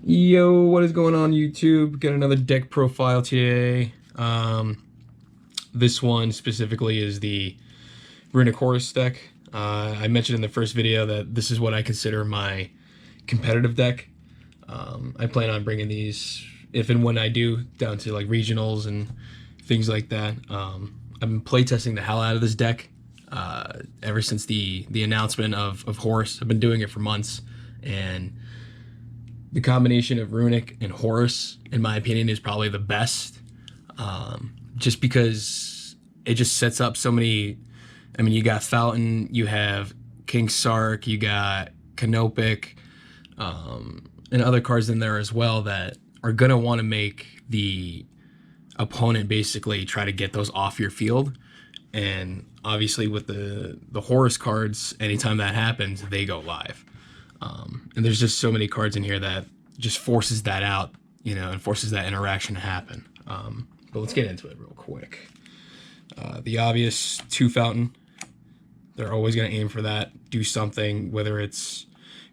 Yo, what is going on YouTube? Got another deck profile today. This one specifically is the Runick Horus deck. I mentioned in the first video that this is what I consider my competitive deck. I plan on bringing these, if and when I do, down to like regionals and things like that. I've been playtesting the hell out of this deck ever since the announcement of Horus. I've been doing it for months, and the combination of Runic and Horus, in my opinion, is probably the best. Just because it just sets up so many. I mean, you got Fountain, you have King Sark, you got Canopic, and other cards in there as well that are gonna want to make the opponent basically try to get those off your field. And obviously, with the Horus cards, anytime that happens, they go live. And there's just so many cards in here that just forces that out, and forces that interaction to happen. But let's get into it real quick. The obvious 2 Fountain. They're always going to aim for that. Do something, whether it's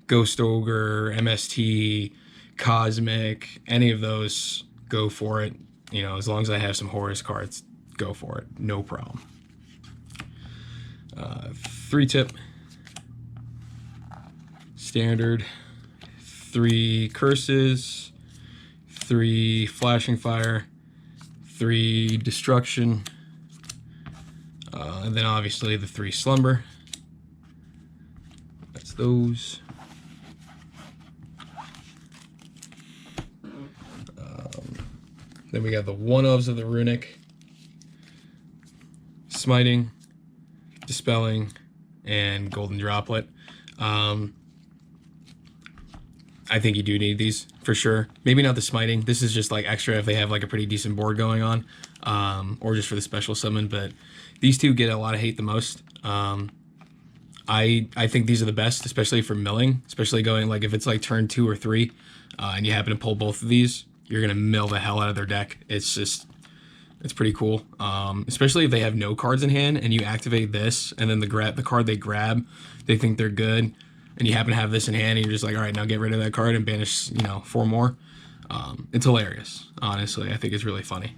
Ghost Ogre, MST, Cosmic, any of those, go for it. As long as I have some Horus cards, go for it. No problem. 3-tip. Standard. 3 curses, 3 flashing fire, 3 destruction, and then obviously the 3 slumber. That's those. Then we got the 1-ofs of the Runic, smiting, dispelling, and golden droplet. I think you do need these for sure. Maybe not the smiting. This is just like extra if they have like a pretty decent board going on, or just for the special summon. But these 2 get a lot of hate the most. I think these are the best, especially for milling. Especially going like if it's like turn 2 or 3, and you happen to pull both of these, you're gonna mill the hell out of their deck. It's pretty cool. Especially if they have no cards in hand and you activate this, and then the card they grab, they think they're good, and you happen to have this in hand, and you're just like, all right, now get rid of that card and banish, 4 more. It's hilarious, honestly. I think it's really funny.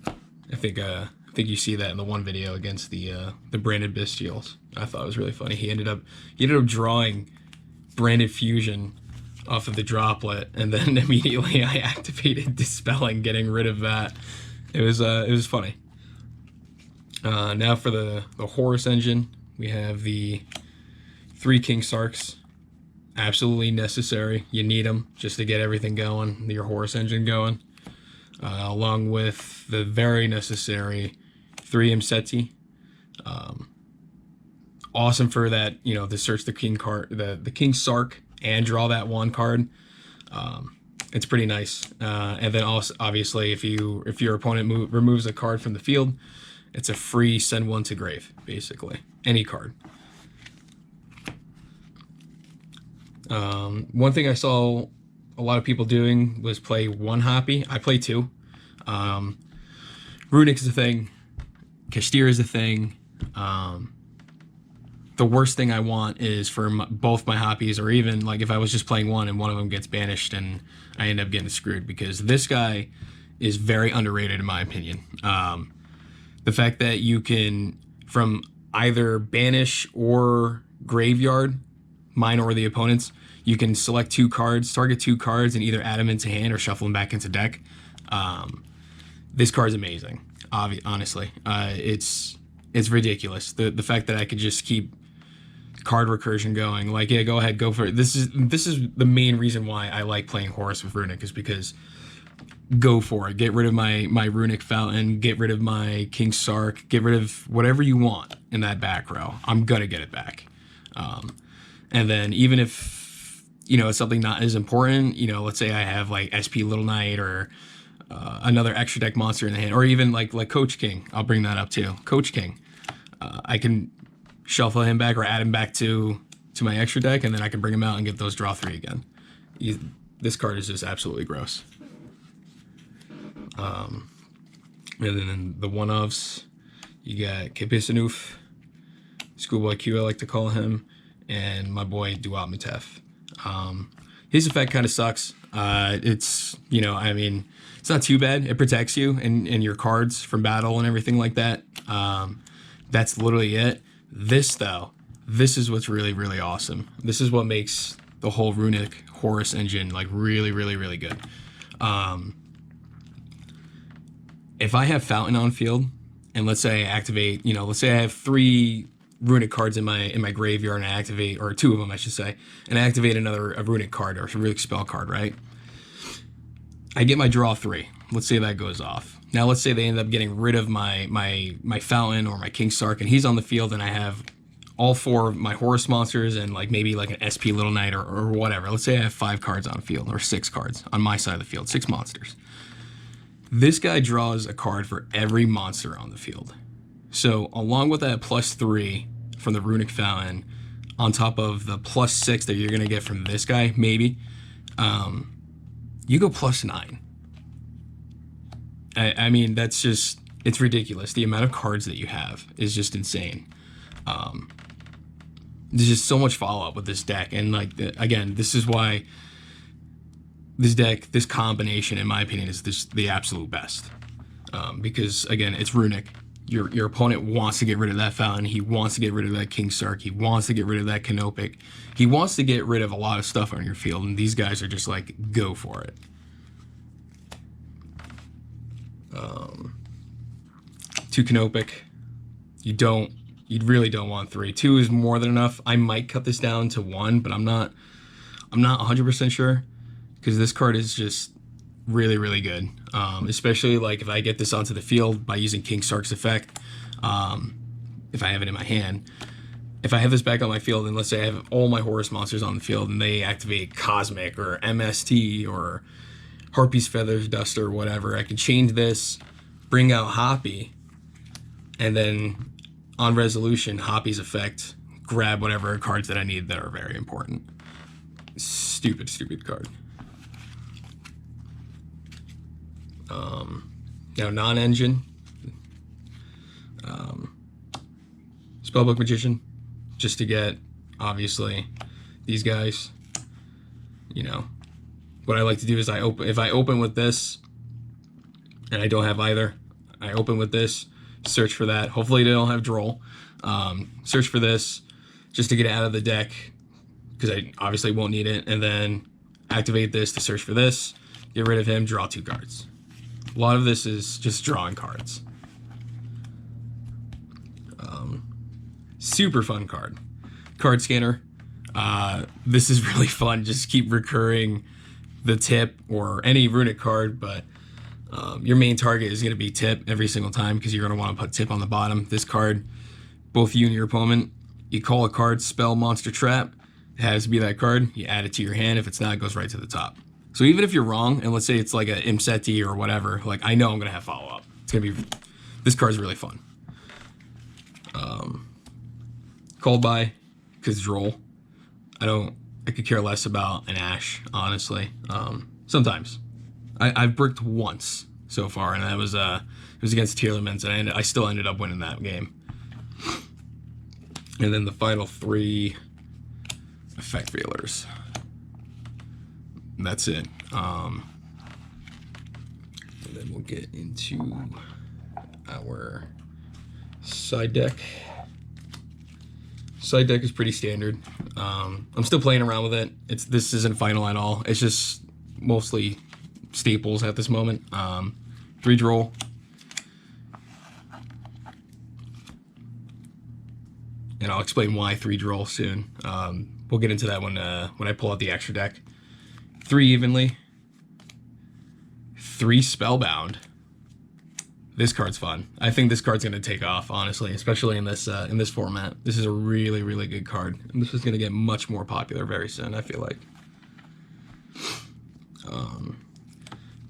I think you see that in the one video against the branded Bestials. I thought it was really funny. He ended up drawing branded fusion off of the droplet, and then immediately I activated dispelling, getting rid of that. It was funny. Now for the Horus engine, we have the 3 King Sarks. Absolutely necessary. You need them just to get everything going, your Horus engine going. Along with the very necessary 3 Imseti. Awesome for that, to search the King card, the King Sark, and draw that 1 card. It's pretty nice. And then also, obviously, if your opponent removes a card from the field, it's a free send 1 to grave, basically. Any card. One thing I saw a lot of people doing was play 1 Hoppy. I play 2. Runic is a thing. Kastir is a thing. The worst thing I want is for both my Hoppies, or even like if I was just playing 1 and one of them gets banished and I end up getting screwed, because this guy is very underrated in my opinion. The fact that you can, from either banish or graveyard, mine or the opponent's, you can select 2 cards, target 2 cards, and either add them into hand or shuffle them back into deck. This card's amazing. Honestly, it's ridiculous. The fact that I could just keep card recursion going. Like, yeah, go ahead, go for it. This is the main reason why I like playing Horus with Runic, is because go for it. Get rid of my Runic Fountain. Get rid of my King Sark. Get rid of whatever you want in that back row. I'm gonna get it back. And then even if it's something not as important, let's say I have like SP Little Knight or another extra deck monster in the hand, or even like Coach King, I'll bring that up too. Coach King, I can shuffle him back or add him back to my extra deck, and then I can bring him out and get those draw 3 again. This card is just absolutely gross. And then the 1-ofs, you got Kepisanuf, Schoolboy Q, I like to call him, and my boy Duat Matef. His effect kind of sucks. It's, you know, I mean, it's not too bad. It protects you and your cards from battle and everything like that. That's literally it. This, though, this is what's really, really awesome. This is what makes the whole Runick Horus engine, like, really, really, really good. If I have Fountain on field, and let's say I activate, you know, let's say I have 3 Runic cards in my graveyard, and I activate, or 2 of them, I should say, and I activate a Runic card or a Runic spell card, right? I get my draw 3. Let's say that goes off. Now, let's say they end up getting rid of my Fountain or my King Sark, and he's on the field, and I have all 4 of my Horus monsters and like maybe like an SP Little Knight or whatever. Let's say I have 5 cards on field, or 6 cards on my side of the field, 6 monsters. This guy draws a card for every monster on the field. So along with that +3 from the Runic Fountain, on top of the +6 that you're going to get from this guy, maybe, you go +9. I mean, that's just, it's ridiculous. The amount of cards that you have is just insane. There's just so much follow-up with this deck. And like, again, this is why this deck, this combination, in my opinion, is the absolute best. Because, again, it's Runic. Your opponent wants to get rid of that Fountain. He wants to get rid of that King Sark. He wants to get rid of that Canopic. He wants to get rid of a lot of stuff on your field, and these guys are just like, go for it. 2 Canopic. You really don't want 3. 2 is more than enough. I might cut this down to 1, but I'm not 100% sure, because this card is just really, really good. Especially like if I get this onto the field by using King Sark's effect, if I have it in my hand. If I have this back on my field, and let's say I have all my Horus monsters on the field and they activate Cosmic or MST or Harpy's Feathers, Duster, or whatever, I can change this, bring out Hoppy, and then on resolution, Hoppy's effect, grab whatever cards that I need that are very important. Stupid, stupid card. Now, non-engine, Spellbook Magician, just to get, obviously, these guys. You know, what I like to do is if I open with this, and I don't have either, I open with this, search for that. Hopefully they don't have Droll. Search for this, just to get it out of the deck, because I obviously won't need it, and then activate this to search for this, get rid of him, draw 2 cards. A lot of this is just drawing cards. Super fun card. Card Scanner. This is really fun. Just keep recurring the tip or any Runic card, but your main target is going to be tip every single time, because you're going to want to put tip on the bottom. This card, both you and your opponent, you call a card spell, monster, trap. It has to be that card. You add it to your hand. If it's not, it goes right to the top. So even if you're wrong, and let's say it's like a Imseti or whatever, like, I know I'm going to have follow-up. It's going to be, this card's really fun. Called by, because Droll. I could care less about an Ash, honestly. Sometimes. I've bricked once so far, and that was it was against Tierlemans, and I still ended up winning that game. And then the final 3 effect reelers. That's it. And then we'll get into our side deck. Side deck is pretty standard. I'm still playing around with it. This isn't final at all. It's just mostly staples at this moment. 3 Droll. And I'll explain why 3 Droll soon. We'll get into that when I pull out the extra deck. 3 Evenly. 3 Spellbound. This card's fun. I think this card's gonna take off, honestly, especially in this format. This is a really, really good card. And this is gonna get much more popular very soon, I feel like.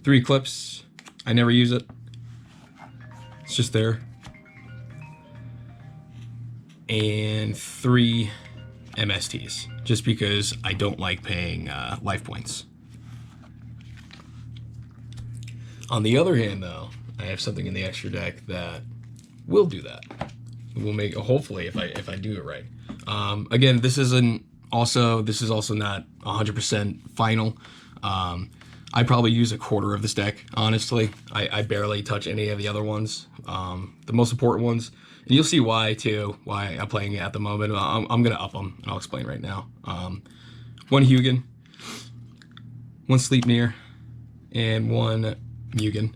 3 Eclipse. I never use it. It's just there. And 3 MSTs, just because I don't like paying life points. On the other hand, though, I have something in the extra deck that will do that. Will make, hopefully, if I do it right. Again, this isn't Also, this is also not 100% final. I probably use a quarter of this deck, honestly. I barely touch any of the other ones, the most important ones. And you'll see why, too, why I'm playing it at the moment. I'm going to up them, and I'll explain right now. One Hugin, one Sleipnir, and one Mugen.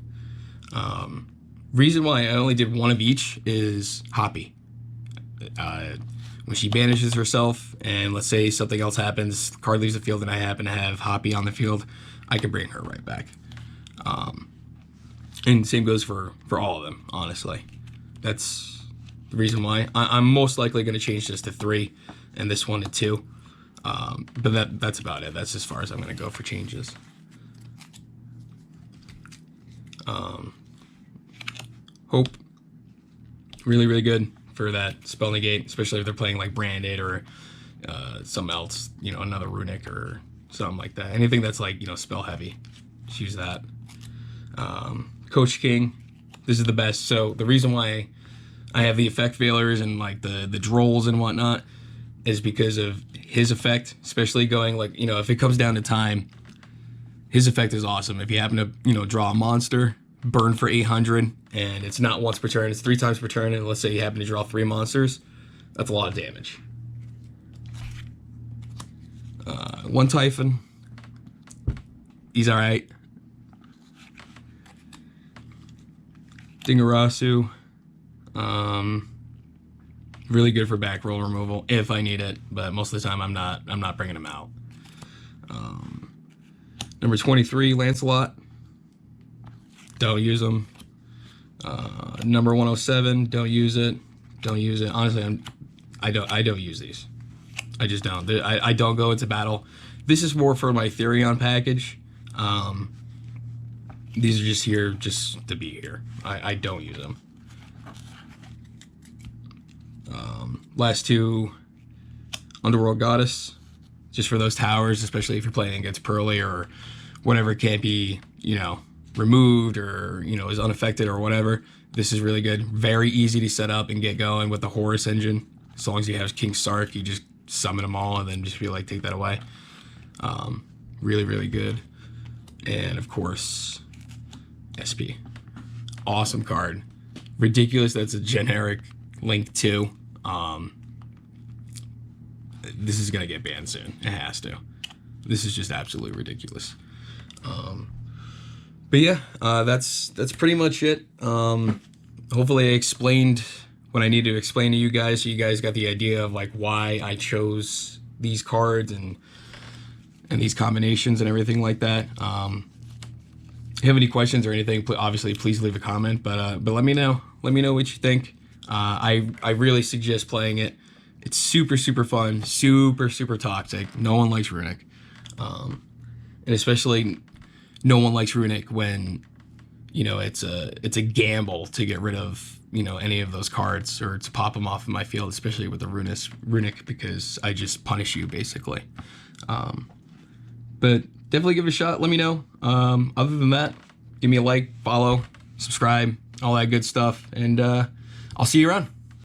Reason why I only did one of each is Hoppy. When she banishes herself, and let's say something else happens, the card leaves the field, and I happen to have Hoppy on the field, I can bring her right back. And same goes for all of them, honestly. That's the reason why. I'm most likely going to change this to 3, and this one to 2. But that's about it. That's as far as I'm going to go for changes. Hope, really, really good for that spell negate, especially if they're playing like Branded or something else, you know, another Runic or something like that. Anything that's like, you know, spell heavy, just use that. Coach King, this is the best. So the reason why I have the effect failures and like the drolls and whatnot is because of his effect, especially going like, you know, if it comes down to time, his effect is awesome. If you happen to, you know, draw a monster, burn for 800, and it's not once per turn, it's 3 times per turn, and let's say you happen to draw 3 monsters, that's a lot of damage. One Typhon, he's alright. Dingarasu, really good for back roll removal if I need it, but most of the time I'm not bringing him out. Number 23, Lancelot. Don't use them. Number 107, don't use it. Don't use it. Honestly, I don't use these. I just don't. I don't go into battle. This is more for my Therion package. These are just here just to be here. I don't use them. Last 2, Underworld Goddess. Just for those towers, especially if you're playing against Pearly or whatever can't be, you know, removed or, you know, is unaffected or whatever. This is really good. Very easy to set up and get going with the Horus engine. As long as you have King Sark, you just summon them all and then just be like, take that away. Really, really good. And of course, SP. Awesome card. Ridiculous that's a generic Link 2. This is gonna get banned soon. It has to. This is just absolutely ridiculous. But yeah, that's pretty much it. Hopefully I explained what I need to explain to you guys, so you guys got the idea of like why I chose these cards and these combinations and everything like that. If you have any questions or anything, obviously please leave a comment. But let me know. Let me know what you think. I really suggest playing it. It's super, super fun, super, super toxic. No one likes Runic. And especially no one likes Runic when, you know, it's a gamble to get rid of, you know, any of those cards or to pop them off of my field, especially with the Runic, because I just punish you basically. But definitely give it a shot. Let me know. Other than that, give me a like, follow, subscribe, all that good stuff. And I'll see you around.